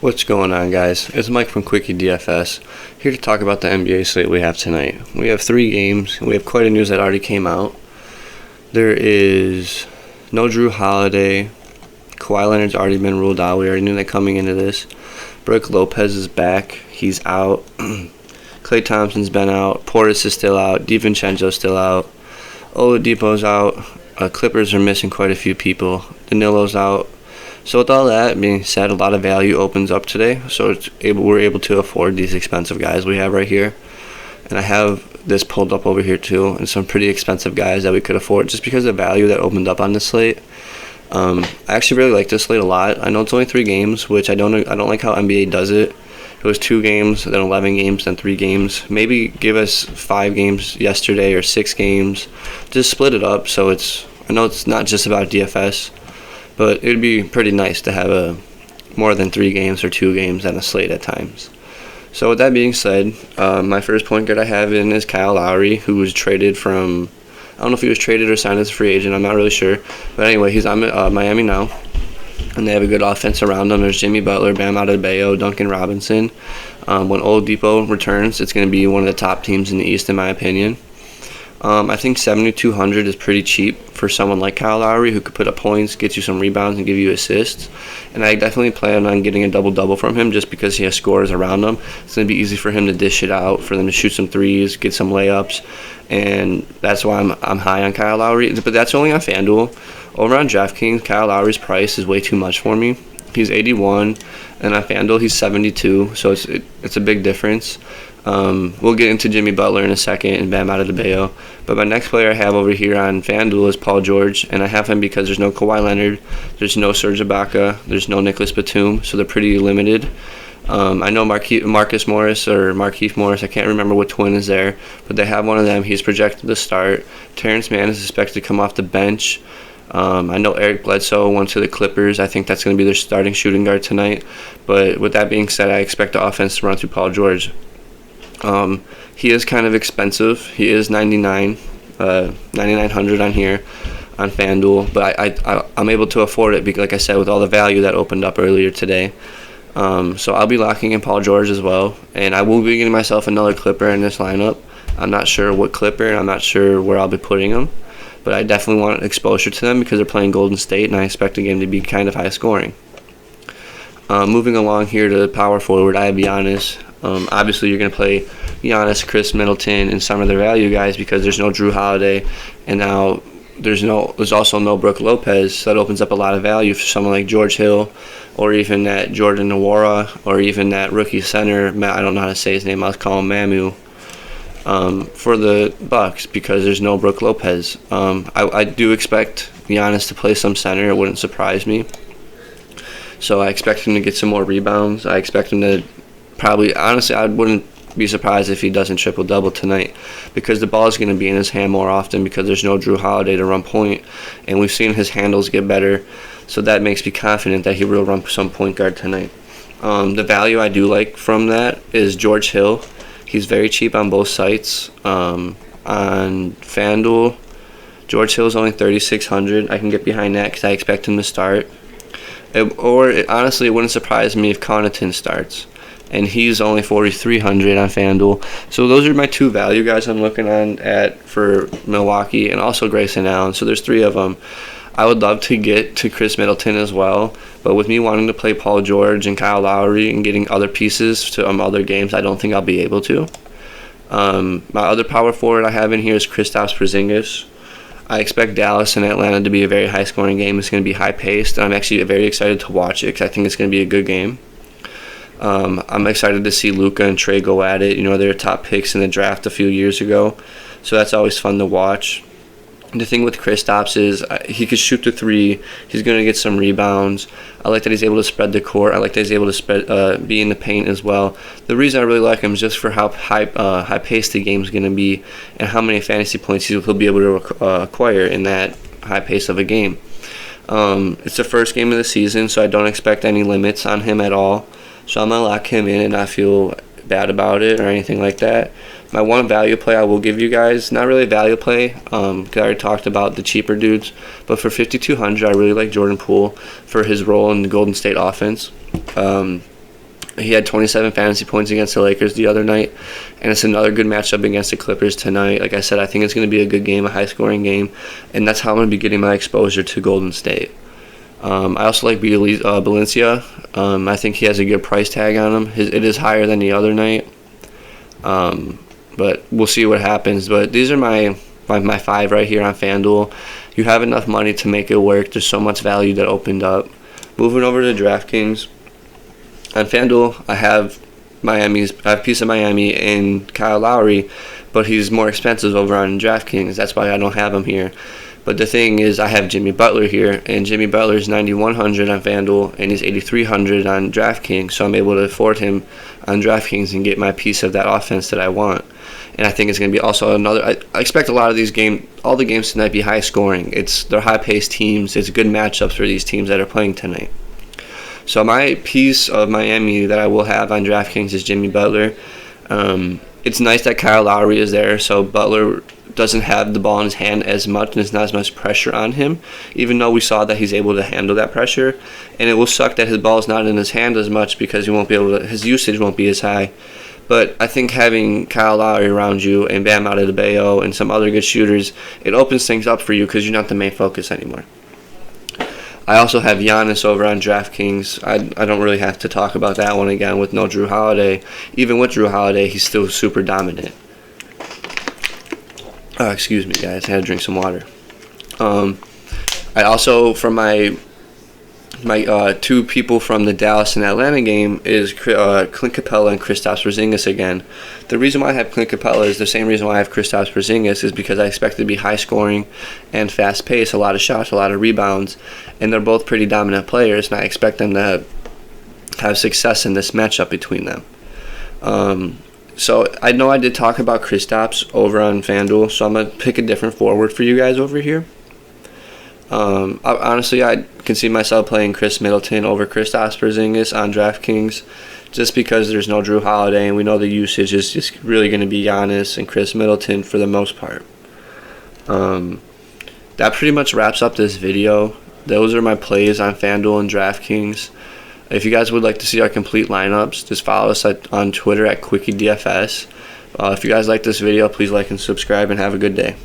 What's going on, guys? It's Mike from Quickie DFS, here to talk about the NBA slate we have tonight. We have 3 games. We have quite a news that already came out. There is no Drew Holiday. Kawhi Leonard's already been ruled out. We already knew that coming into this. Brook Lopez is back. He's out. Klay Thompson's been out. Portis is still out. DiVincenzo's still out. Oladipo's out. Clippers are missing quite a few people. Danilo's out. So with all that being said, a lot of value opens up today. So we're able to afford these expensive guys we have right here. And I have this pulled up over here too, and some pretty expensive guys that we could afford just because of the value that opened up on this slate. I actually really like this slate a lot. I know it's only 3 games, which I don't like how NBA does it. It was 2 games, then 11 games, then 3 games. Maybe give us 5 games yesterday or 6 games. Just split it up so I know it's not just about DFS. But it would be pretty nice to have more than 3 games or 2 games on a slate at times. So with that being said, my first point guard I have in is Kyle Lowry, who was traded from, I don't know if he was traded or signed as a free agent, I'm not really sure. But anyway, he's on Miami now, and they have a good offense around them. There's Jimmy Butler, Bam Adebayo, Duncan Robinson. When Oladipo returns, it's going to be one of the top teams in the East, in my opinion. I think 7,200 is pretty cheap for someone like Kyle Lowry, who could put up points, get you some rebounds, and give you assists. And I definitely plan on getting a double-double from him just because he has scorers around him. It's going to be easy for him to dish it out, for them to shoot some threes, get some layups. And that's why I'm high on Kyle Lowry. But that's only on FanDuel. Over on DraftKings, Kyle Lowry's price is way too much for me. He's 81, and on FanDuel he's 72, so it's a big difference. We'll get into Jimmy Butler in a second and Bam Adebayo. But my next player I have over here on FanDuel is Paul George, and I have him because there's no Kawhi Leonard, there's no Serge Ibaka, there's no Nicholas Batum, so they're pretty limited. I know Markieff Morris, I can't remember what twin is there, but they have one of them. He's projected to start. Terrence Mann is expected to come off the bench. I know Eric Bledsoe went to the Clippers. I think that's going to be their starting shooting guard tonight. But with that being said, I expect the offense to run through Paul George. He is kind of expensive. He is 9,900 on here on FanDuel, but I'm able to afford it because, like I said, with all the value that opened up earlier today. So I'll be locking in Paul George as well, and I will be getting myself another Clipper in this lineup. I'm not sure what Clipper, and I'm not sure where I'll be putting them, but I definitely want exposure to them because they're playing Golden State, and I expect the game to be kind of high scoring. Moving along here to the power forward, I have Giannis. Obviously, you're going to play Giannis, Chris Middleton, and some of their value guys because there's no Drew Holiday, and now there's also no Brook Lopez, so that opens up a lot of value for someone like George Hill, or even that Jordan Nwora, or even that rookie center, I don't know how to say his name, I'll call him Mamu, for the Bucks because there's no Brook Lopez. I do expect Giannis to play some center. It wouldn't surprise me. So I expect him to get some more rebounds. I expect him to honestly, I wouldn't be surprised if he doesn't triple-double tonight because the ball is going to be in his hand more often because there's no Drew Holiday to run point, and we've seen his handles get better, so that makes me confident that he will run some point guard tonight. The value I do like from that is George Hill. He's very cheap on both sites. On FanDuel, George Hill is only 3,600. I can get behind that because I expect him to start. Honestly, it wouldn't surprise me if Connaughton starts. And he's only 4,300 on FanDuel. So those are my 2 value guys I'm looking at for Milwaukee, and also Grayson Allen. So there's 3 of them. I would love to get to Chris Middleton as well, but with me wanting to play Paul George and Kyle Lowry and getting other pieces to other games, I don't think I'll be able to. My other power forward I have in here is Kristaps Porzingis. I expect Dallas and Atlanta to be a very high-scoring game. It's going to be high-paced, and I'm actually very excited to watch it because I think it's going to be a good game. I'm excited to see Luka and Trey go at it. You know, they were top picks in the draft a few years ago, so that's always fun to watch. The thing with Kristaps is he could shoot the 3. He's going to get some rebounds. I like that he's able to spread the court. I like that he's able to be in the paint as well. The reason I really like him is just for how high-paced the game's going to be and how many fantasy points he'll be able to acquire in that high pace of a game. It's the first game of the season, so I don't expect any limits on him at all. So I'm going to lock him in and not feel bad about it or anything like that. My one value play I will give you guys, not really a value play, because I already talked about the cheaper dudes, but for 5,200, I really like Jordan Poole for his role in the Golden State offense. He had 27 fantasy points against the Lakers the other night, and it's another good matchup against the Clippers tonight. Like I said, I think it's going to be a good game, a high-scoring game, and that's how I'm going to be getting my exposure to Golden State. I also like Valencia. I think he has a good price tag on him. It is higher than the other night, but we'll see what happens. But these are my 5 right here on FanDuel. You have enough money to make it work. There's so much value that opened up. Moving over to DraftKings. On FanDuel, I have a piece of Miami and Kyle Lowry, but he's more expensive over on DraftKings. That's why I don't have him here. But the thing is, I have Jimmy Butler here, and Jimmy Butler is 9,100 on FanDuel, and he's 8,300 on DraftKings, so I'm able to afford him on DraftKings and get my piece of that offense that I want. And I think it's going to be also another. I expect a lot of these all the games tonight be high scoring. They're high paced teams. It's good matchups for these teams that are playing tonight. So my piece of Miami that I will have on DraftKings is Jimmy Butler. It's nice that Kyle Lowry is there, so Butler doesn't have the ball in his hand as much, and there's not as much pressure on him, even though we saw that he's able to handle that pressure. And it will suck that his ball is not in his hand as much because his usage won't be as high. But I think having Kyle Lowry around you and Bam Adebayo and some other good shooters, it opens things up for you because you're not the main focus anymore. I also have Giannis over on DraftKings. I don't really have to talk about that one again with no Drew Holiday. Even with Drew Holiday, he's still super dominant. Excuse me, guys. I had to drink some water. I also, from my 2 people from the Dallas and Atlanta game is Clint Capella and Kristaps Porzingis again. The reason why I have Clint Capella is the same reason why I have Kristaps Porzingis, is because I expect it to be high scoring and fast paced, a lot of shots, a lot of rebounds, and they're both pretty dominant players, and I expect them to have success in this matchup between them. So I know I did talk about Kristaps over on FanDuel, so I'm going to pick a different forward for you guys over here. Honestly, I can see myself playing Chris Middleton over Kristaps Porzingis on DraftKings, just because there's no Drew Holiday, and we know the usage is just really going to be Giannis and Chris Middleton for the most part. That pretty much wraps up this video. Those are my plays on FanDuel and DraftKings. If you guys would like to see our complete lineups, just follow us on Twitter at QuickieDFS. If you guys like this video, please like and subscribe, and have a good day.